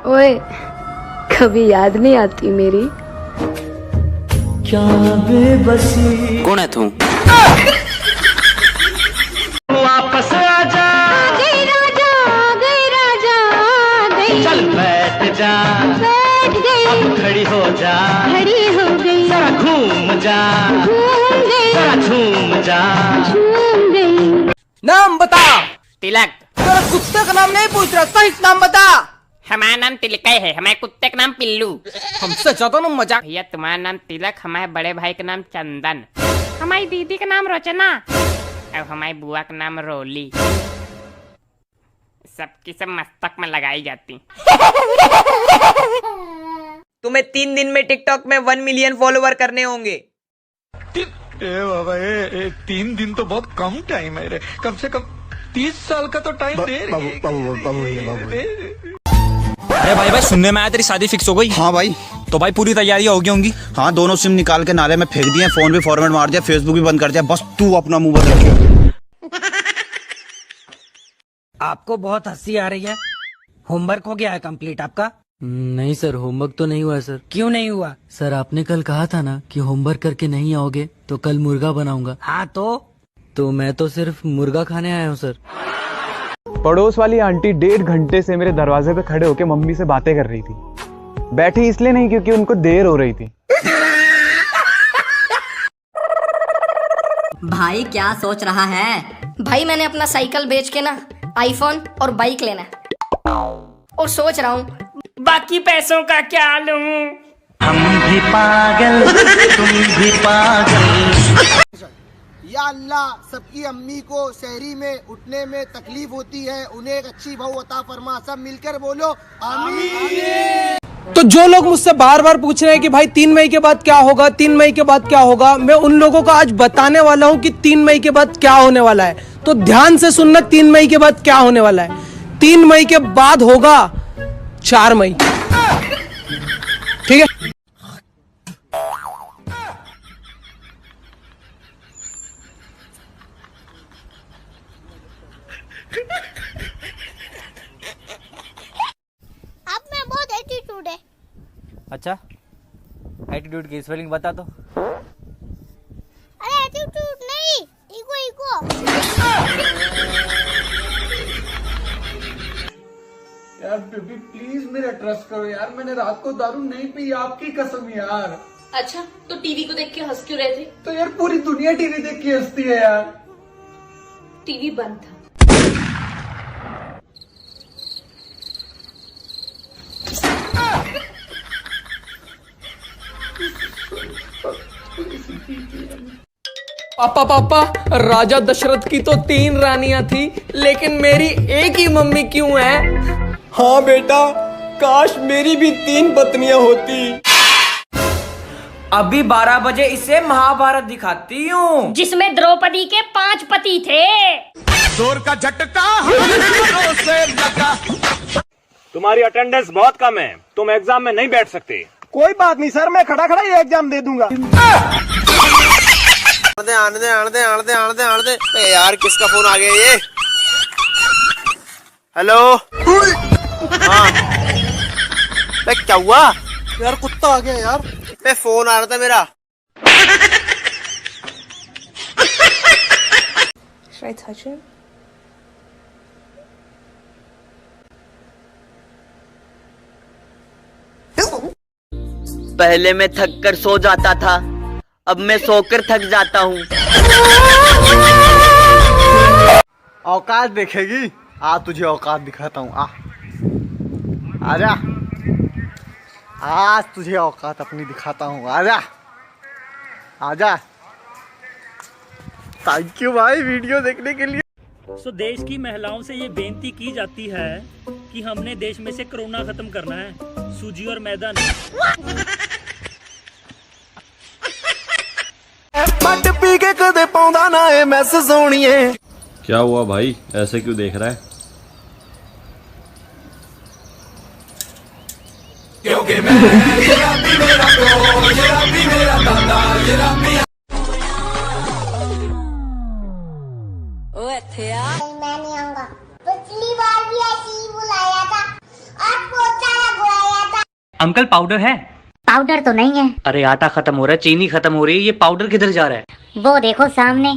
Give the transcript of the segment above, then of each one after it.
ओए, कभी याद नहीं आती मेरी? क्या बेबसी। कौन है तू? वापस आजा। आ गई राजा, आ गई राजा, आ गई। चल बैठ जा। बैठ गई। अब खड़ी हो जा। खड़ी हो गई। जरा घूम जा। घूम गई। जरा झूम जा। झूम गई। नाम बता। तिलक। तेरा कुत्ते का नाम नहीं पूछ रहा, सही नाम बता। हमारा नाम तिलक है, हमारे कुत्ते का नाम पिल्लू। हमसे ज्यादा ना मजाक। भैया तुम्हारा नाम तिलक, हमारे बड़े भाई का नाम चंदन, हमारी दीदी का नाम रचना और हमारी बुआ का नाम रोली। सबकी सब मस्तक में लगाई जाती। तुम्हें 3 दिन में टिकटॉक में 1 मिलियन फॉलोवर करने होंगे। बाबा 3 दिन तो बहुत कम टाइम है रे, कम से कम 30 साल का तो टाइम दे रे। अरे भाई सुनने में आया तेरी शादी फिक्स हो गई? हाँ भाई। तो भाई पूरी तैयारी हो गई होंगी? हाँ, दोनों सिम निकाल के नाले में फेंक दिए, फोन भी फॉर्मेट मार दिया, फेसबुक भी बंद कर दिया, बस तू अपना मुंह बंद रखियो। आपको बहुत हंसी आ रही है। होमवर्क हो गया है कंप्लीट आपका? नहीं सर, होमवर्क तो नहीं हुआ सर। क्यों नहीं हुआ? सर आपने कल कहा था ना कि होमवर्क करके नहीं आओगे तो कल मुर्गा बनाऊंगा। हाँ तो मैं तो सिर्फ मुर्गा खाने आया हूँ सर। पड़ोस वाली आंटी 1.5 घंटे से मेरे दरवाजे पे खड़े होके मम्मी से बातें कर रही थी। बैठी इसलिए नहीं क्योंकि उनको देर हो रही थी। भाई क्या सोच रहा है? भाई मैंने अपना साइकिल बेच के ना आईफोन और बाइक लेना है और सोच रहा हूँ बाकी पैसों का क्या लूं? हम भी पागल तुम भी पागल। या अल्लाह, सबकी अम्मी को शहरी में उठने में तकलीफ होती है, उन्हें एक अच्छी बहू अता फरमा। सब मिलकर बोलो आमीन। तो जो लोग मुझसे बार बार पूछ रहे हैं कि भाई 3 मई के बाद क्या होगा, 3 मई के बाद क्या होगा, मैं उन लोगों को आज बताने वाला हूं कि 3 मई के बाद क्या होने वाला है। तो ध्यान से सुनना, 3 मई के बाद क्या होने वाला है। 3 मई के बाद होगा 4 मई। ठीक है? अब मैं बहुत एटीट्यूड है। अच्छा, एटीट्यूड की स्पेलिंग बता दो। अरे एटीट्यूड नहीं, इको इको। यार बेबी प्लीज मेरा ट्रस्ट करो यार, मैंने रात को दारू नहीं पी, आपकी कसम यार। अच्छा, तो टीवी को देख के हंस क्यों रहे थे? तो यार पूरी दुनिया टीवी देख के हंसती है यार। टीवी बंद था। पापा पापा, राजा दशरथ की तो 3 रानियां थी, लेकिन मेरी एक ही मम्मी क्यों है? हाँ बेटा, काश मेरी भी 3 पत्नियां होती। अभी 12 बजे इसे महाभारत दिखाती हूँ, जिसमें द्रौपदी के 5 पति थे। जोर का झटका से लगा। तुम्हारी अटेंडेंस बहुत कम है, तुम एग्जाम में नहीं बैठ सकते। कोई बात नहीं सर, मैं खड़ा खड़ा ही एग्जाम दे दूंगा। आने दे यार, किसका फोन आ गया ये? हेलो। हाँ क्या हुआ यार? कुत्ता आ गया यार। फोन आ रहा था मेरा। Should I touch him? पहले मैं थक कर सो जाता था, अब मैं सोकर थक जाता हूँ। औकात देखेगी? आ तुझे औकात दिखाता हूँ। आजा, आज तुझे औकात अपनी दिखाता हूँ। आजा आजा। थैंक यू भाई वीडियो देखने के लिए। देश की महिलाओं से ये बेनती की जाती है कि हमने देश में से कोरोना खत्म करना है, सूजी और मैदा नहीं। मट पी के कदे पाउंदा ना ए मैस सोनिए। क्या हुआ भाई, ऐसे क्यों देख रहा है? क्योंकि मैं ये रब्बी मेरा प्यो, ये रब्बी मेरा दादा, ये रब्बी। मैं नहीं आऊंगा। पिछली बार भी ऐसे ही बुलाया था, आज बहुत सारा अंकल पाउडर है? पाउडर तो नहीं है। अरे आटा खत्म हो रहा है, चीनी खत्म हो रही है, ये पाउडर किधर जा रहा है? वो देखो सामने।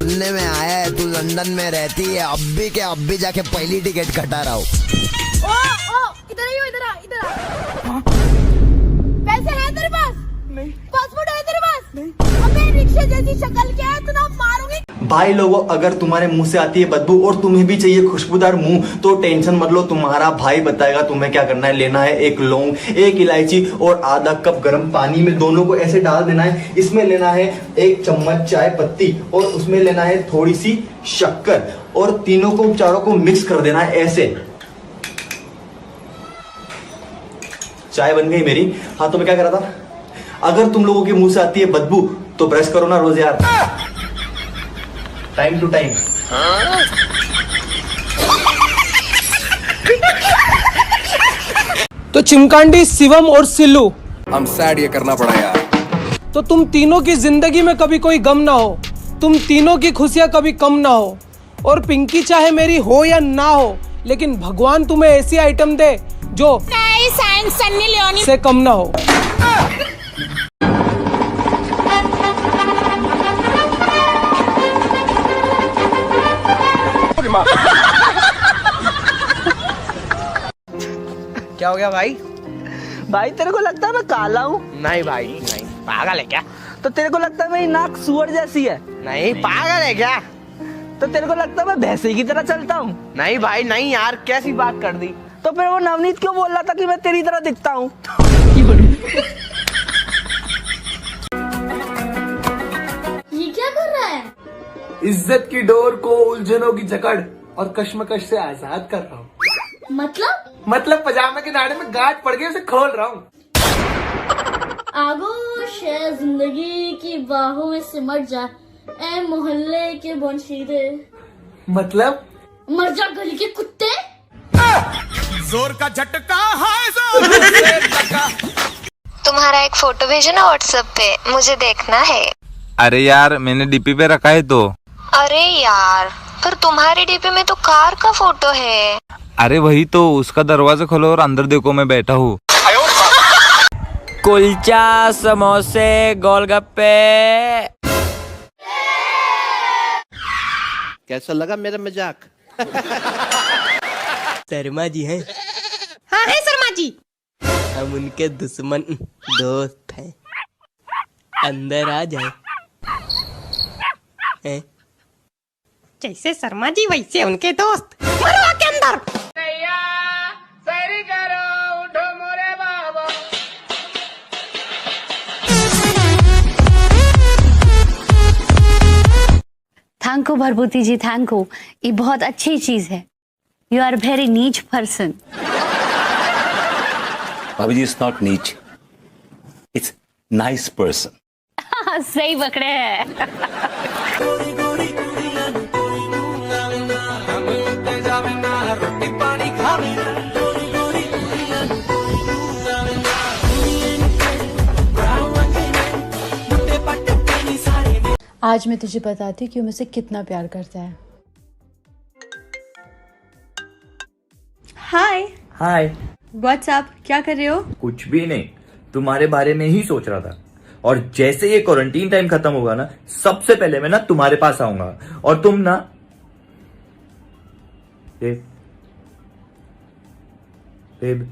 सुनने में आया है तू लंदन में रहती है, अब भी जाके पहली टिकट कटा रहा हूँ। इधर आ, इधर आ। पैसे हैं तेरे पास? नहीं। पासपोर्ट है तेरे पास? नहीं। अबे रिक्शे जैसी शक्ल क्या है, तू ना मारूंगी। भाई लोगों, अगर तुम्हारे मुंह से आती है बदबू और तुम्हें भी चाहिए खुशबूदार मुंह, तो टेंशन मत लो, तुम्हारा भाई बताएगा तुम्हें क्या करना है। लेना है एक लौंग, एक इलायची और आधा कप गर्म पानी में, दोनों को ऐसे डाल देना है। इसमें लेना है 1 चम्मच चाय पत्ती और उसमें लेना है थोड़ी सी शक्कर और तीनों को चारों को मिक्स कर देना है ऐसे। चाय बन गई मेरी। हाँ तो मैं क्या कर रहा था, अगर तुम लोगों के मुंह से आती है बदबू तो ब्रश करो ना रोज यार, टाइम टू टाइम। तो चिमकांडी, शिवम और सिल्लू, हम सैड ये करना पड़ा यार। तो तुम तीनों की जिंदगी में कभी कोई गम ना हो, तुम तीनों की खुशियां कभी कम ना हो। और पिंकी चाहे मेरी हो या ना हो, लेकिन भगवान तुम्हें ऐसी आइटम दे जो सन्नी लियोनी से कम ना हो। क्या हो गया भाई? भाई तेरे को लगता है मैं काला हूँ? नहीं भाई नहीं। पागल है क्या? तो तेरे को लगता है मेरी नाक सुअर जैसी है? नहीं पागल है क्या? तो तेरे को लगता है मैं भैंसे की तरह चलता हूँ? नहीं भाई नहीं यार, कैसी बात कर दी। तो फिर वो नवनीत क्यों बोल रहा था कि मैं तेरी तरह दिखता हूँ? ये क्या कर रहा है? इज्जत की डोर को उलझनों की जकड़ और कश्मकश से आजाद कर रहा हूँ। मतलब पजामा के नाड़े में गांठ पड़ गई, उसे खोल रहा हूँ। आगोश है जिंदगी की बाहों में सिमट जा, ए मोहल्ले के बंशीरे। मतलब मर जा गली के कुत्ते। जोर का झटका है, जोर से लगा। तुम्हारा एक फोटो भेजो ना व्हाट्सएप पे, मुझे देखना है। अरे यार मैंने डीपी पे रखा है तो। अरे यार, पर तुम्हारी डीपी में तो कार का फोटो है। अरे वही तो, उसका दरवाजा खोलो और अंदर देखो मैं बैठा हूँ। कुलचा, समोसे, गोलगप्पे। कैसा लगा मेरा मजाक? शर्मा जी हैं? हाँ है शर्मा जी। हम उनके दुश्मन दोस्त हैं, अंदर आ जाए। जैसे शर्मा जी वैसे उनके दोस्त, मरो आके अंदर। Thank you Bharbhuti ji, thank you. ये बहुत अच्छी चीज है। यू आर वेरी नीच पर्सन। भाभी जी, इट्स नॉट नीच, इट्स नाइस पर्सन। सही पकड़े हैं। आज मैं तुझे बताती हूँ कि मुझसे कितना प्यार करता है। हाय हाय। व्हाट्सअप, क्या कर रहे हो? कुछ भी नहीं, तुम्हारे बारे में ही सोच रहा था। और जैसे ये क्वारंटीन टाइम खत्म होगा ना, सबसे पहले मैं ना तुम्हारे पास आऊंगा और तुम ना बेब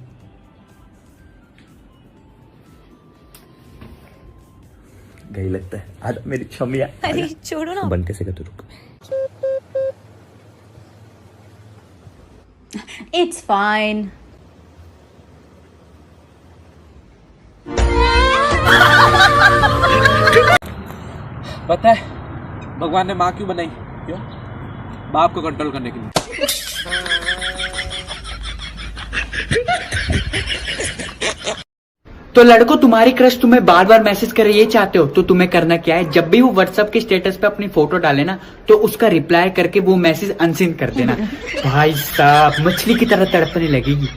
गई लगता है। आज मेरी छमिया। अरे छोड़ो ना। बन कैसे कर, रुक। It's fine. पता है भगवान ने माँ क्यों बनाई? क्यों? बाप को कंट्रोल करने के लिए। तो लड़कों, तुम्हारी क्रश तुम्हें बार बार मैसेज करे ये चाहते हो तो तुम्हें करना क्या है, जब भी वो व्हाट्सएप के स्टेटस पे अपनी फोटो डाले ना, तो उसका रिप्लाई करके वो मैसेज अनसीन कर देना। भाई साहब, मछली की तरह तड़पने लगेगी।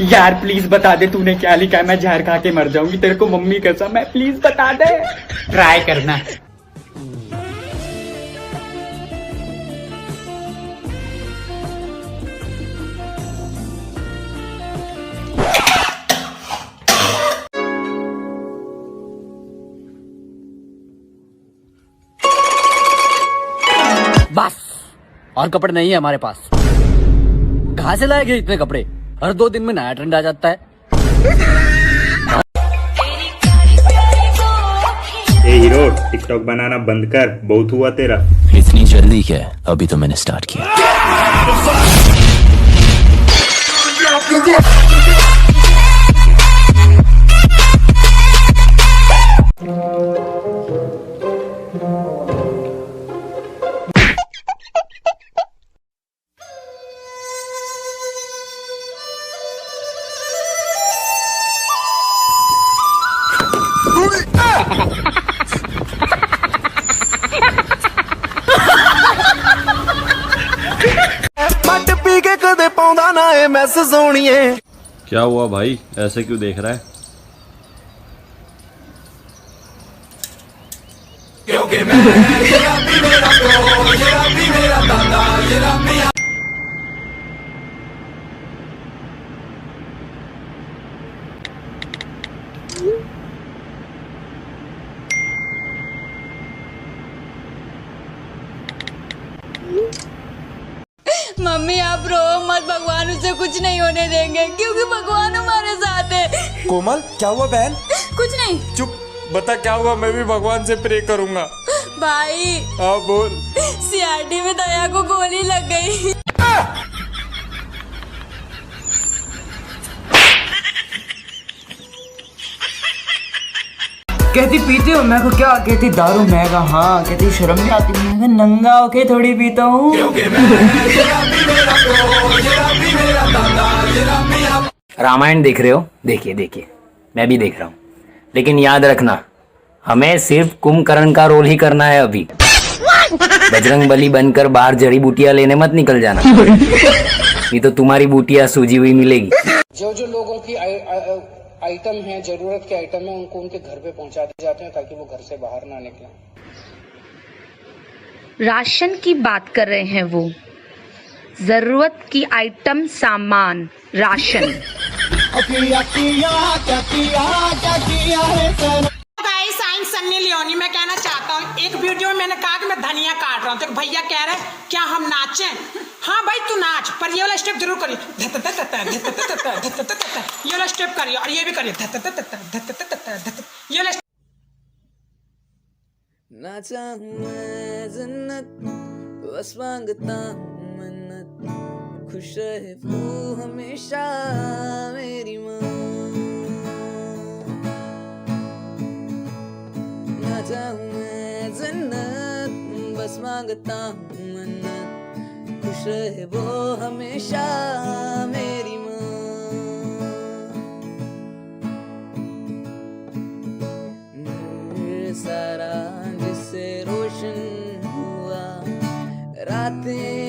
यार प्लीज बता दे तूने क्या लिखा है, मैं जहर खा के मर जाऊंगी, तेरे को मम्मी कसम है, प्लीज बता दे। ट्राई करना। बस और कपड़े नहीं है हमारे पास। कहाँ से लाएंगे इतने कपड़े? हर 2 दिन में नया ट्रेंड आ जाता है। ए हीरो, टिकटॉक बनाना बंद कर, बहुत हुआ तेरा। इतनी जल्दी क्या? अभी तो मैंने स्टार्ट किया। क्या हुआ भाई, ऐसे क्यों देख रहा है? क्योंकि मैं शराबी मेरा प्यो, शराबी मेरा दादा, शराबी मम्मी आप रो मत, भगवान उससे कुछ नहीं होने देंगे क्योंकि भगवान हमारे साथ है। कोमल, क्या हुआ बहन? कुछ नहीं। चुप, बता क्या हुआ, मैं भी भगवान से प्रे करूंगा। भाई। हाँ बोल। सीआरडी में दया को गोली लग गई। कहती पीते हो? मैं को क्या कहती दारू? मैं कहा हाँ। कहती शर्म नहीं आती? मैं कहा नंगा होके थोड़ी पीता हूँ। रामायण देख रहे हो? देखिए देखिए, मैं भी देख रहा हूँ, लेकिन याद रखना हमें सिर्फ कुंभकर्ण का रोल ही करना है अभी। बजरंग बली बनकर बाहर जड़ी बूटियां लेने मत निकल जाना, नहीं तो तुम्हारी बूटियां सूजी हुई मिलेगी। जो लोगों की आइटम है, जरूरत के आइटम है, उनको उनके घर पे पहुंचा दिए जाते हैं ताकि वो घर से बाहर ना निकलें। राशन की बात कर रहे हैं वो, जरूरत की आइटम, सामान, राशन। साइंस सन्नी लियोनी, मैं कहना चाहता हूँ, एक वीडियो में मैंने कहा कि मैं धनिया काट रहा हूँ, तो भैया कह रहे क्या हम नाचें? हाँ भाई तू नाच, पर ये वाला स्टेप जरूर करिए। ये वाला स्टेप करिए और ये भी करिए। ये वाला ना चाहूं मैं जन्नत, बस मांगता हूं मन्नत, खुश रहे वो हमेशा मेरी माँ। ना चाहूं मैं जन्नत, बस मांगता हूं मन्नत, खुश रहे वो हमेशा मेरी माँ। सारा जिससे रोशन हुआ, रातें